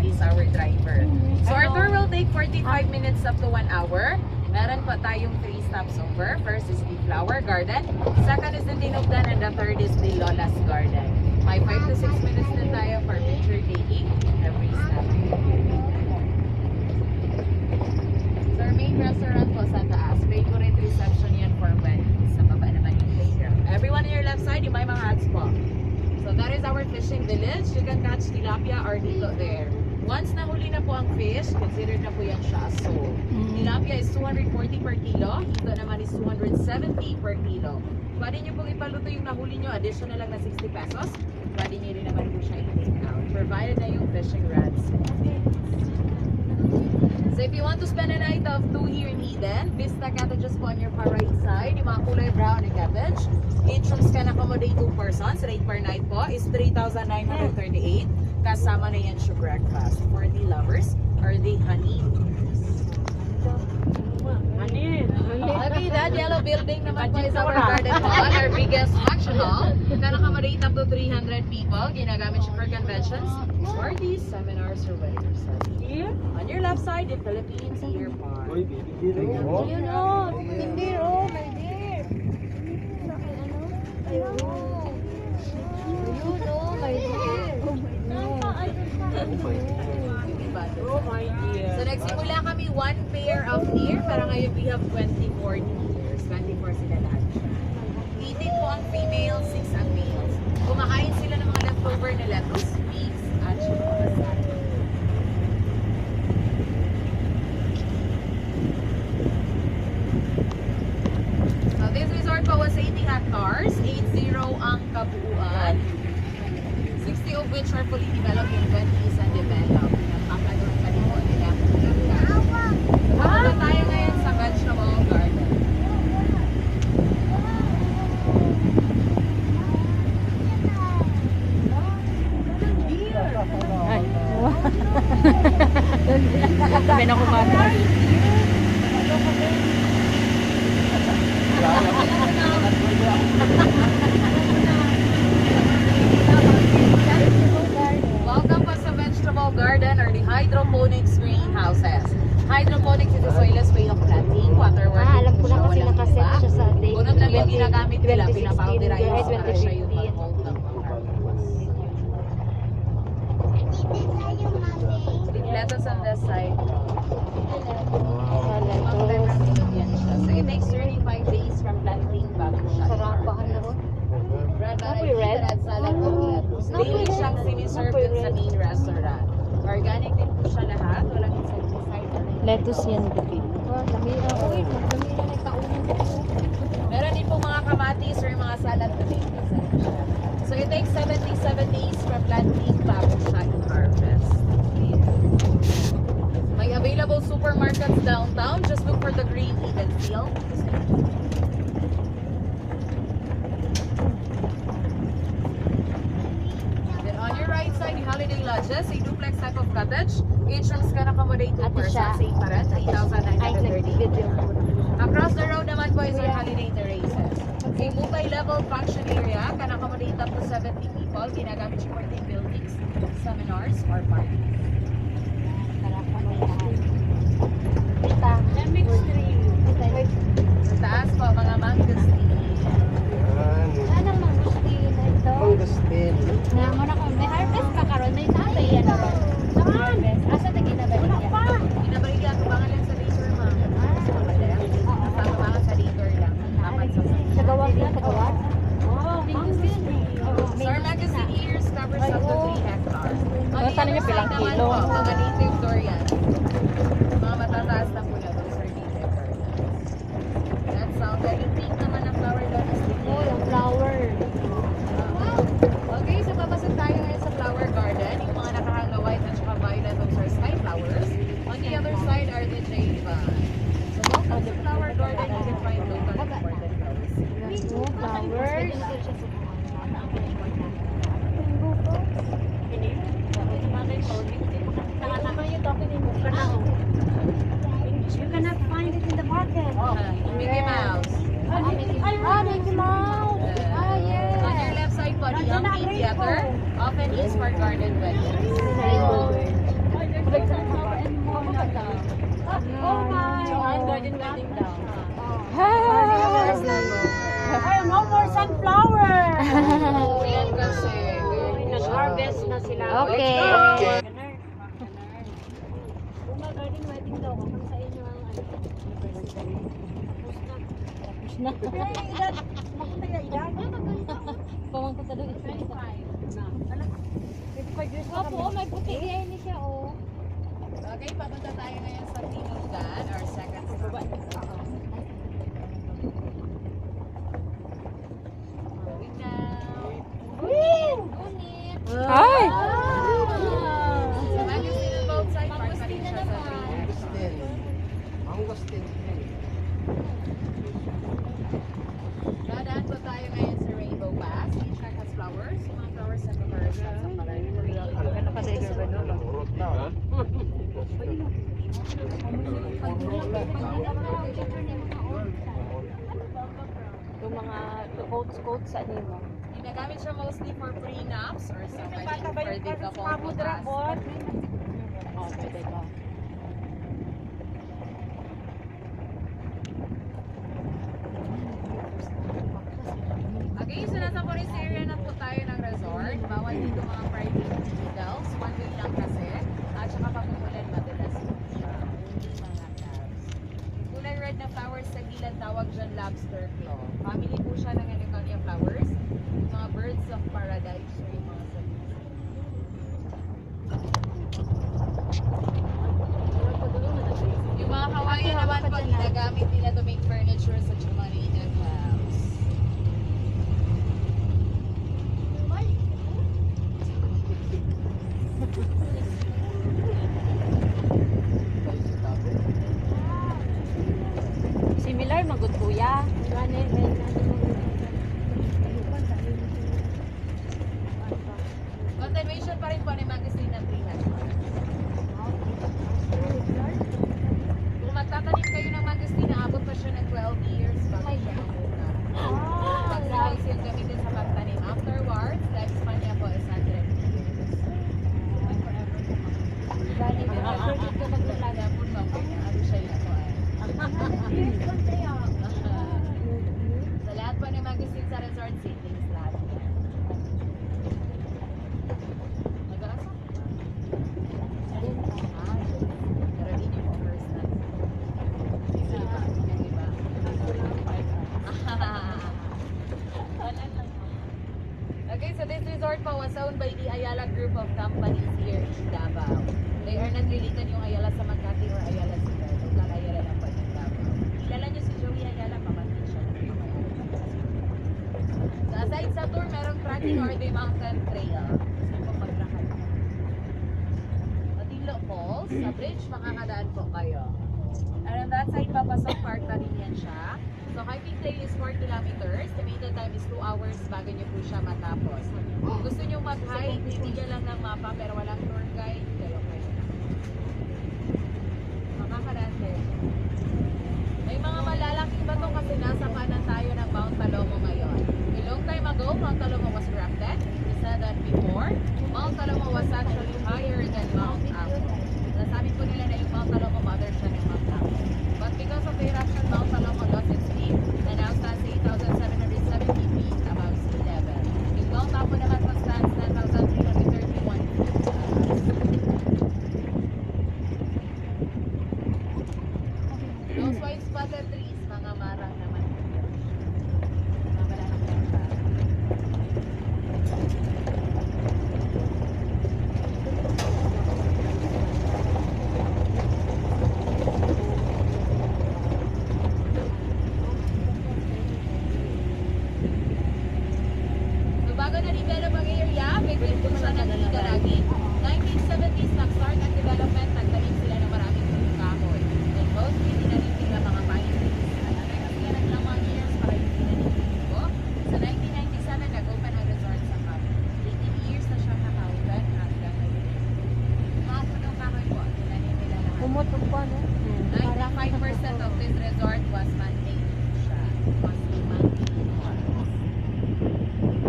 is our driver. So our tour will take 45 minutes up to 1 hour. Meron pa tayong 3 stopover. First is the Flower Garden, second is the Tinugdan, and the third is the Lola's Garden. May 5 to 6 minutes din tayo for picture taking every stop. So our main restaurant po sa taas. Favorite reception yan for weddings. Sa baba naman yung playground. Everyone on your left side, yung may mga hats po. So that is our fishing village. You can catch tilapia or hilo there. Once nahuli na po ang fish, considered na po yan siya as sold. Tilapia is 240 per kilo. Hilo naman is 270 per kilo. Pwede nyo pong ipaluto yung nahuli nyo, additional lang na 60 pesos. Pwede nyo rin naman po siya i-take out. Provided na yung fishing rods. So if you want to spend a night of 2 here in Eden, Vista Cottages po on your far right side. Yung mga kulay brown and cabbage. Each rooms can accommodate 2 persons. Rate per night po is 3,938. Kasama na yan siya breakfast for the lovers or the honey. Okay, that yellow building naman po is our garden hall, our biggest function hall. Can accommodate up to 300 people. Ginagamit siya for conventions, parties, seminars, or wedding reception. On your left side, the Philippines Ear Park. You know, hindi oh, my dear. You know, my dear. Oh my dear. So nagsimula kami 1 pair of deer, pero ngayon we have 24 deers. 24 sila lahat. 18 po ang females, 6 ang males. Kumakain sila ng mga leftover na lettuce, peas, at shallots. So this resort po was 80 hectares, 80 ang kabuuan. 60 of which are fully developed and 20 is undeveloped. Napakaroon ka rin po nila. Punta tayo ngayon sa vegetable garden. Ay. Sabi na kumata. Welcome po sa vegetable garden or the hydroponics greenhouses. Hydroponics is a soilless way of planting, water working. Alam ko na kasi nakaset siya sa date. Unang lang yung ginagamit nila, 2016, pinapauterize para siya yung 2015. mag-hold ng harvest. Lettuce on this side. Mga pepper millet yan siya. So it takes 35 days from planting bago siya. Sarap ba ano? Red Napoy red? salad of lettuce. Daily siyang siniserve Napoy dun sa red. main restaurant. Organic din po siya lahat. Walang insecticide. Lettuce yan, Bibi. Oh, dami na. Uy, dami na nagkaunan. Meron din po mga kamatis or mga salad tomatoes. So it takes 77 days from planting bago siya i-harvest. May available supermarkets downtown. Just look for the green Eden seal. Then on your right side, the Holiday Lodges, a duplex type of cottage. Each rooms can accommodate 2 Ate persons. siya. Same pa rin, Ay, 3,930. nag-video ko. Across the road naman po is our Holiday Terraces. A multi-level function area can accommodate up to 70 people. Ginagamit siya for team buildings, seminars, or parties. Sarap pa mo yan. Kita. Sa taas po, mga mangosteen. Ano mang gusto ito? Na mo na ko, may harvest pa karon may tatay yan ron. Ang harvest. Asa ta ginabalik yan? Pinabalik yan, tumangan lang sa laser, ma'am. Tumangan sa laser lang. Dapat sa Sa gawag na, sa gawag? So our magazine years covers up to 3 hectares. On the Saan other niyo pilang side naman kilo? po, mga native durian. Mga matataas na po na those are native durian. That's all. Very pink naman ang flower doon is Oh, yung flower. Okay, so papasok tayo ngayon sa flower garden. Yung mga nakahanga white at saka violet, those are sky flowers. On the other side are the jade vine. So welcome to flower garden. You can find local imported flowers. Oh, flowers. You cannot find it in the market. Mickey Mouse. Oh, Mickey Mouse. Ah, yes. On your left side po, the Young Theater. Often used for garden weddings. Garden wedding daw. Ay, no more sunflower! Yan kasi. Nag-harvest na sila. Okay. Uma garden wedding daw. Kung sa inyo ang anniversary. Tapos na. Makunta yung edad. Pamangko sa doon. 25 years na kami. Opo, may puti yan siya, oh. Okay, papunta tayo ngayon sa Tinugan, our second stop. Going now. Gunit. Ay! So, magazine on both sides. Park pa rin siya sa Dadaan po tayo ngayon sa Rainbow Pass. Each night has flowers. Yung mga flowers na papers sa palay. Ano kasi yung mga quotes sa nimo. Ginagamit siya mostly for prenups or sa wedding for the couple pass. Oh, pwede ka. Okay, so nasa forest area na po tayo ng resort. Bawal dito mga private vehicles. One way lang kasi. At saka pagkukulan madalas siya. Mga labs. Kulay red na flowers sa gilid tawag dyan lobster claw. Family po siya ng Aniconia flowers. Mga birds of paradise. So yung mga sa yung mga Hawaiian naman po, ginagamit nila to make furniture sa Chumani and house. Similar magud kuya. Continuation pa rin po ni magazine ng 300. Kung magtatanim kayo ng magazine, naabot pa siya ng 12 years bago siya mamuna. Pag-size yung gamitin sa pagtanim. Afterwards, lifespan niya po is 100 years. Kaya po ba po niya? Ano siya yung sa lahat po ng magazine sa resort settings, lahat yan. Nag-aasa? Pero di niyo po first time. Iba, yung iba. Okay, so this resort po was owned by the Ayala Group of Companies here in Davao. They are not related yung Ayala sa Makati or Ayala sa local Ayala lang po ng Davao. Kilala niyo si Joey Ayala, pamangkin siya ng yung Ayala. So aside sa tour, merong trekking or the mountain trail. Gusto ko maglakad na. Matilo Falls, sa bridge makakadaan po kayo. And on that side, papasok park na rin yan siya. So hiking trail is 4 kilometers. Estimated time is 2 hours bago nyo po siya matapos. Kung gusto nyo mag-hike, bibigyan lang ng mapa pero walang tour guide, kayo kayo. Makakadaan kayo. May mga malalaking bato kasi nasa kanan tayo ng Mount Talomo ngayon. A long time ago, Mount Talomo was erected. We said that before, Mount Talomo was actually higher than Mount Apo. Nasabi po nila na yung Mount Talomo mother siya ng Mount Apo. But because of the eruption, Mount Talomo lost its peak and now stands 8,770 feet above sea level. Yung Mount Apo naman po stands 10,331 feet. Those white spotted trees, mga marang naman. Mga malaking planta. So bago na develop